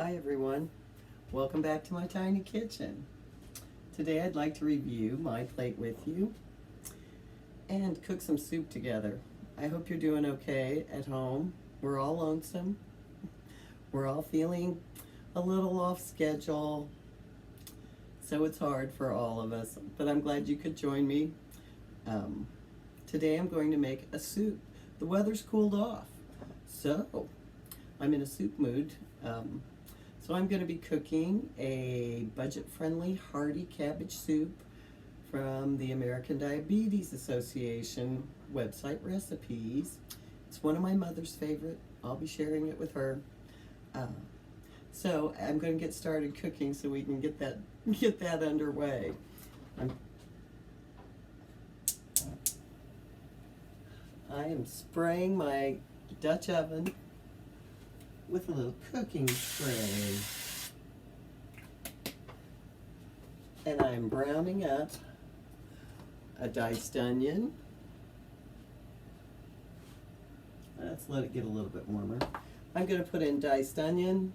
Hi everyone, welcome back to my tiny kitchen. Today I'd like to review my plate with you and cook some soup together. I hope you're doing okay at home. We're all lonesome. We're all feeling a little off schedule, so it's hard for all of us, but I'm glad you could join me. Today I'm going to make a soup. The weather's cooled off, so I'm in a soup mood. So I'm going to be cooking a budget-friendly hearty cabbage soup from the American Diabetes Association website recipes. It's one of my mother's favorite. I'll be sharing it with her. So I'm going to get started cooking so we can get that underway. I am spraying my Dutch oven with a little cooking spray. And I'm browning up a diced onion. Let's let it get a little bit warmer. I'm going to put in diced onion,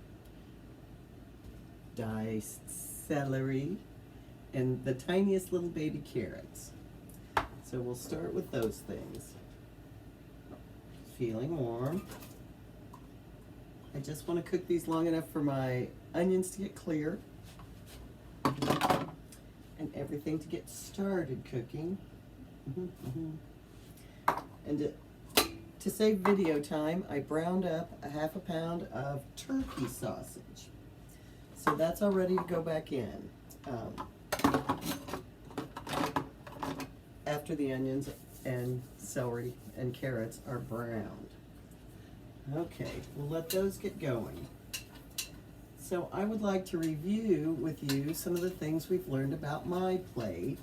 diced celery, and the tiniest little baby carrots. So we'll start with those things. Feeling warm. I just want to cook these long enough for my onions to get clear and everything to get started cooking. And to save video time, I browned up a ½ pound of turkey sausage. So that's all ready to go back in after the onions and celery and carrots are browned. Okay, we'll let those get going. So I would like to review with you some of the things we've learned about My Plate.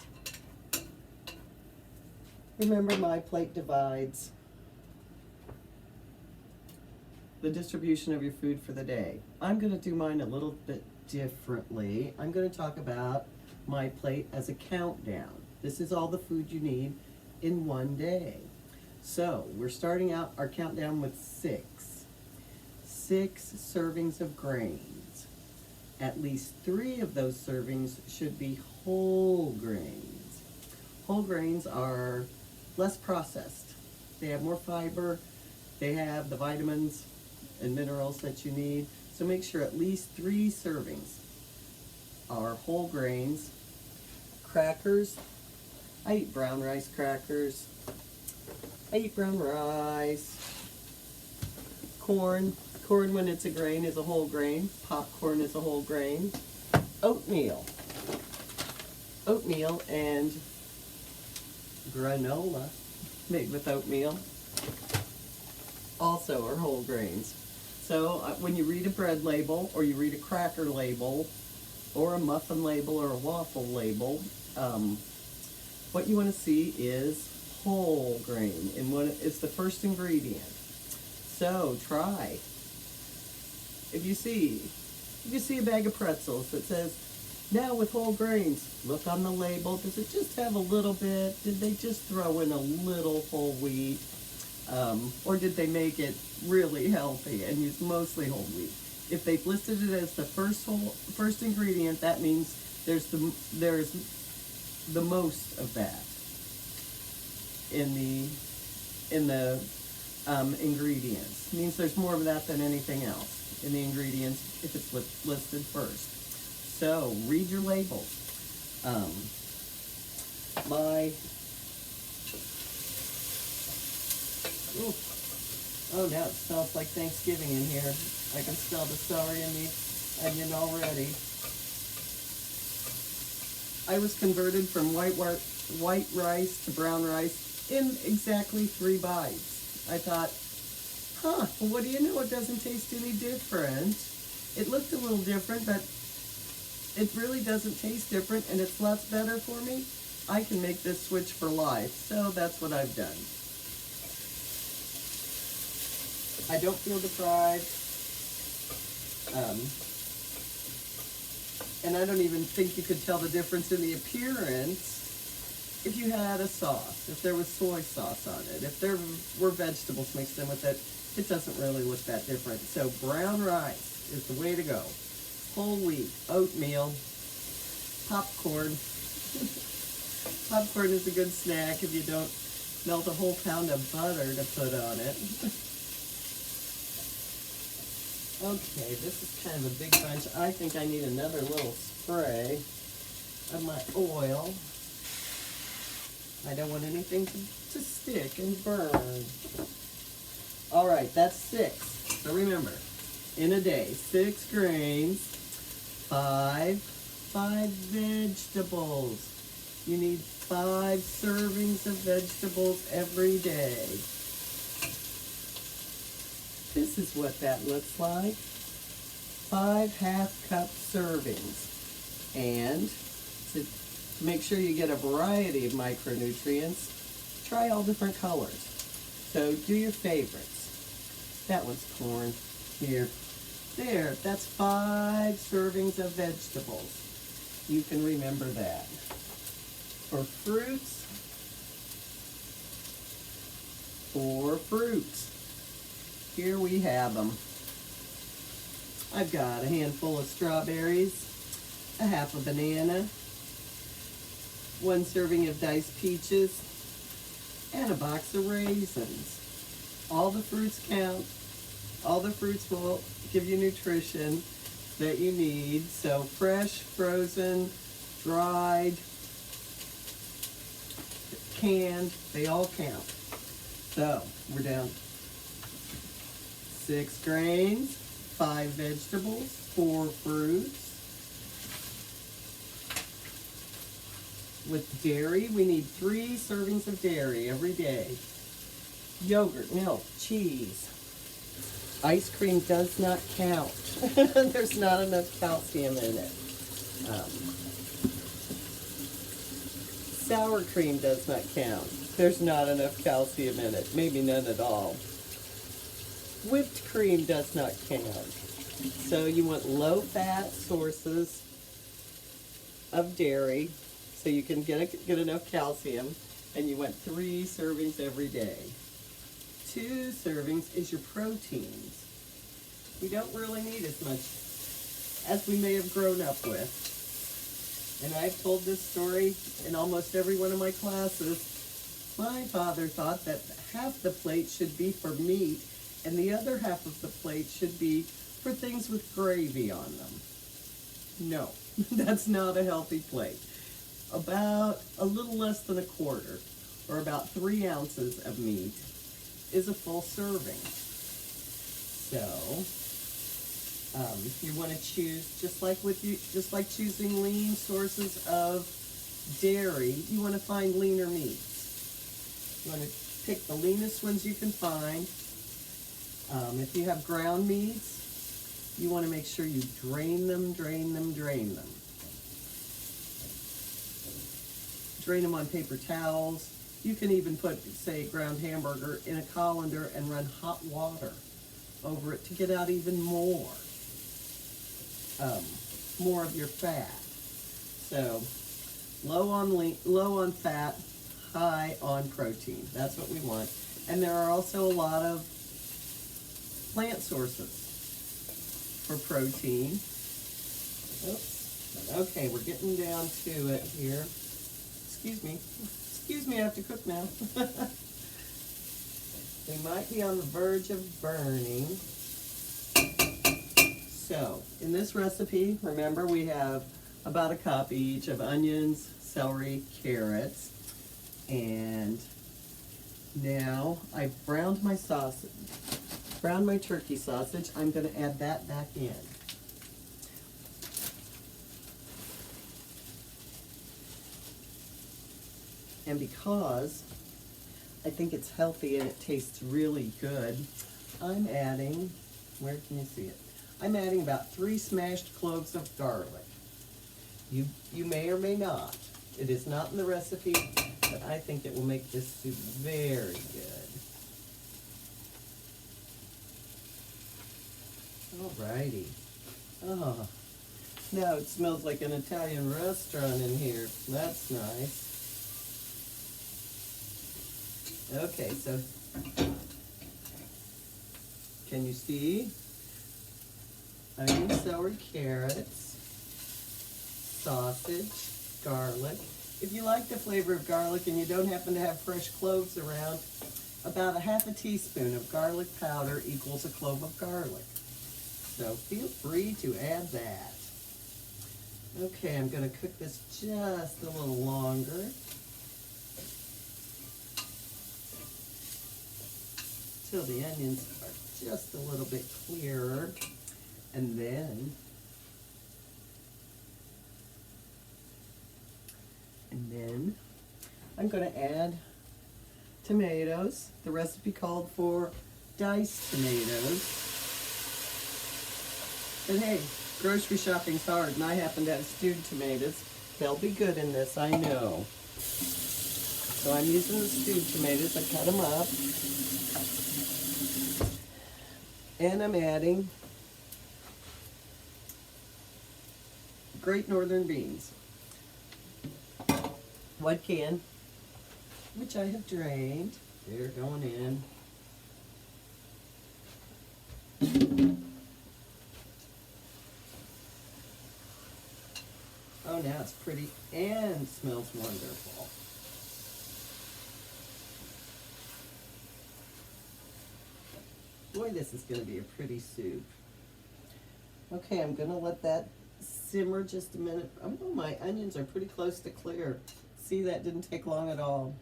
Remember, My Plate divides the distribution of your food for the day. I'm going to do mine a little bit differently. I'm going to talk about My Plate as a countdown. This is all the food you need in one day. So we're starting out our countdown with six servings of grains. At least 3 of those servings should be whole grains. Whole grains are less processed. They have more fiber. They have the vitamins and minerals that you need. So make sure at least 3 servings are whole grains. Crackers. I eat brown rice crackers. I eat brown rice. Corn when it's a grain is a whole grain. Popcorn is a whole grain. Oatmeal and granola made with oatmeal also are whole grains. So when you read a bread label, or you read a cracker label, or a muffin label, or a waffle label, what you want to see is whole grain, and it's the first ingredient. So try. If you see a bag of pretzels that says, now with whole grains, look on the label. Does it just have a little bit? Did they just throw in a little whole wheat? Or did they make it really healthy and use mostly whole wheat? If they've listed it as the first ingredient, that means there's the most of that in the ingredients. It means there's more of that than anything else in the ingredients if it's listed first. So read your labels. Oh, now it smells like Thanksgiving in here. I can smell the celery and the onion already. I was converted from white rice to brown rice in exactly 3 bites. I thought, well, what do you know? It doesn't taste any different. It looked a little different, but it really doesn't taste different, and it's lots better for me. I can make this switch for life, so that's what I've done. I don't feel deprived, and I don't even think you could tell the difference in the appearance if you had a sauce, if there was soy sauce on it, if there were vegetables mixed in with it. It doesn't really look that different. So brown rice, is the way to go. Whole wheat, oatmeal, popcorn. Popcorn is a good snack if you don't melt a whole pound of butter to put on it. Okay, this is kind of a big bunch. I think I need another little spray of my oil. I don't want anything to stick and burn. All right, that's 6. So remember, in a day, 6 grains, 5 vegetables. You need 5 servings of vegetables every day. This is what that looks like. 5 half-cup servings. And to make sure you get a variety of micronutrients, try all different colors. So do your favorites. That one's corn. Here. There, that's 5 servings of vegetables. You can remember that. For fruits, 4 fruits. Here we have them. I've got a handful of strawberries, a half a banana, 1 serving of diced peaches, and a box of raisins. All the fruits count. All the fruits will give you nutrition that you need. So fresh, frozen, dried, canned, they all count. So we're down 6 grains, 5 vegetables, 4 fruits. With dairy, we need 3 servings of dairy every day. Yogurt, milk, cheese. Ice cream does not count. There's not enough calcium in it. Sour cream does not count. There's not enough calcium in it. Maybe none at all. Whipped cream does not count. So you want low-fat sources of dairy so you can get enough calcium, and you want 3 servings every day. 2 servings is your proteins. We don't really need as much as we may have grown up with. And I've told this story in almost every one of my classes. My father thought that half the plate should be for meat and the other half of the plate should be for things with gravy on them. No, that's not a healthy plate. About a little less than a quarter, or about 3 ounces of meat, is a full serving. So you want to choose, just like choosing lean sources of dairy, you want to find leaner meats. You want to pick the leanest ones you can find. If you have ground meats, you want to make sure you drain them. Drain them on paper towels. You can even put, say, ground hamburger in a colander and run hot water over it to get out even more of your fat. So low on fat, high on protein. That's what we want. And there are also a lot of plant sources for protein. Oops. Okay, we're getting down to it here. Excuse me, I have to cook now. They might be on the verge of burning. So, in this recipe, remember we have about a cup each of onions, celery, carrots, and now I've browned my turkey sausage. I'm going to add that back in. And because I think it's healthy and it tastes really good, I'm adding, where can you see it? I'm adding about 3 smashed cloves of garlic. You may or may not. It is not in the recipe, but I think it will make this soup very good. Alrighty. Oh, now it smells like an Italian restaurant in here. That's nice. Okay, so can you see? onion, celery, carrots, sausage, garlic. If you like the flavor of garlic and you don't happen to have fresh cloves around, about a half a teaspoon of garlic powder equals a clove of garlic. So feel free to add that. Okay, I'm going to cook this just a little longer. Till the onions are just a little bit clearer. And then I'm going to add tomatoes. The recipe called for diced tomatoes. But hey, grocery shopping's hard, and I happen to have stewed tomatoes. They'll be good in this, I know. So I'm using the stewed tomatoes. I cut them up. And I'm adding Great Northern beans. 1 can, which I have drained. They're going in. Oh, now it's pretty and smells wonderful. Boy, this is going to be a pretty soup. Okay, I'm going to let that simmer just a minute. Oh, my onions are pretty close to clear. See, that didn't take long at all.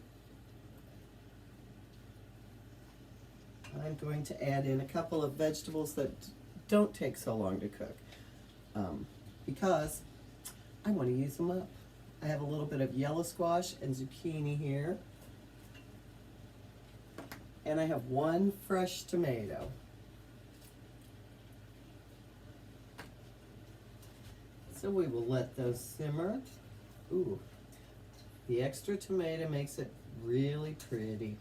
I'm going to add in a couple of vegetables that don't take so long to cook because I want to use them up. I have a little bit of yellow squash and zucchini here. And I have 1 fresh tomato. So we will let those simmer. Ooh, the extra tomato makes it really pretty.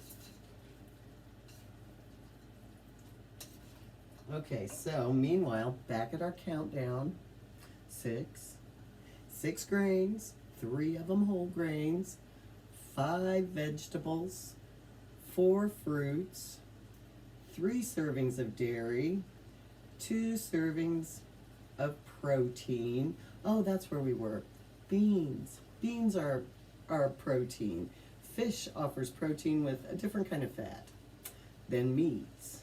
Okay, so meanwhile, back at our countdown, 6 grains, 3 of them whole grains, 5 vegetables, 4 fruits, 3 servings of dairy, 2 servings of protein. Oh, that's where we were. Beans. Beans are protein. Fish offers protein with a different kind of fat than meats.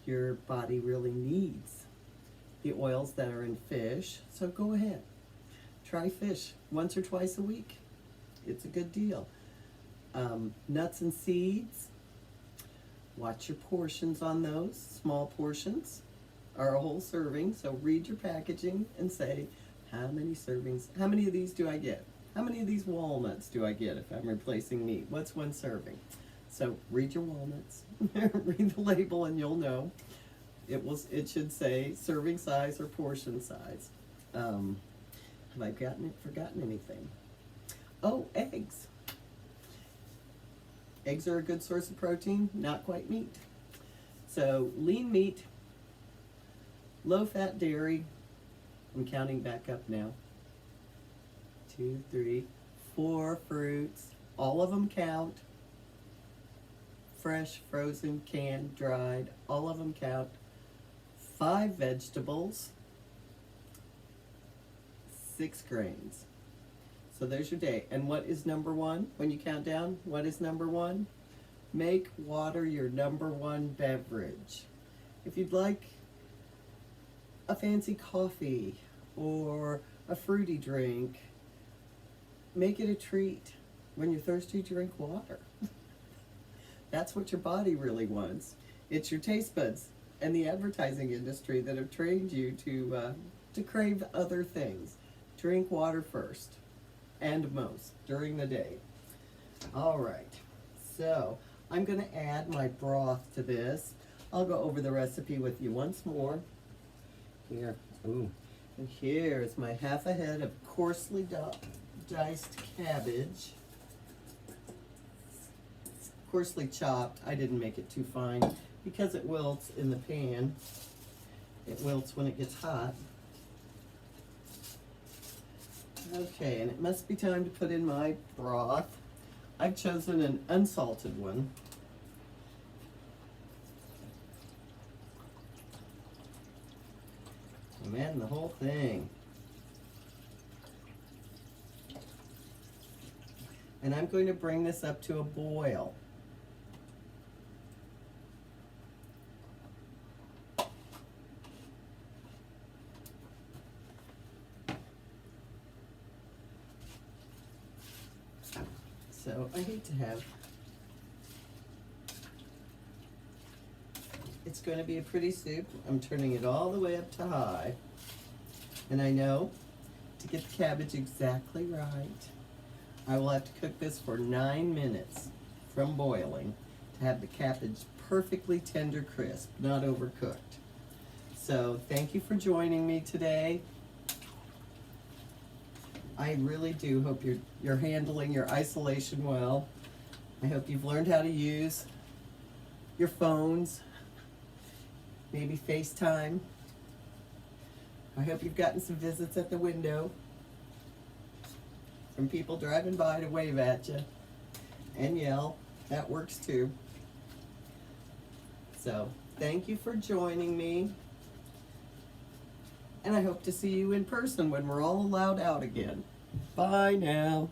Your body really needs the oils that are in fish, so go ahead. Try fish once or twice a week. It's a good deal. Nuts and seeds, watch your portions on those. Small portions are a whole serving, so read your packaging and say, how many servings, how many of these do I get? How many of these walnuts do I get if I'm replacing meat? What's 1 serving? So read your walnuts, read the label, and you'll know. It should say serving size or portion size. Have I forgotten anything? Oh, eggs. Eggs are a good source of protein, not quite meat. So lean meat, low-fat dairy. I'm counting back up now. 2, 3, 4 fruits. All of them count. Fresh, frozen, canned, dried. All of them count. 5 vegetables. 6 grains. So there's your day. And what is number 1 when you count down? What is number 1? Make water your number 1 beverage. If you'd like a fancy coffee or a fruity drink, make it a treat. When you're thirsty, drink water. That's what your body really wants. It's your taste buds and the advertising industry that have trained you to crave other things. Drink water first and most during the day. All right, so I'm going to add my broth to this. I'll go over the recipe with you once more. Here, ooh, and here's my half a head of coarsely diced cabbage. Coarsely chopped. I didn't make it too fine because it wilts in the pan. It wilts when it gets hot. Okay, and it must be time to put in my broth. I've chosen an unsalted one. and the whole thing. And I'm going to bring this up to a boil. So I hate to have, it's going to be a pretty soup. I'm turning it all the way up to high. And I know to get the cabbage exactly right, I will have to cook this for 9 minutes from boiling to have the cabbage perfectly tender crisp, not overcooked. So thank you for joining me today. I really do hope you're handling your isolation well. I hope you've learned how to use your phones, maybe FaceTime. I hope you've gotten some visits at the window from people driving by to wave at you and yell. That works too. So thank you for joining me. And I hope to see you in person when we're all allowed out again. Bye now.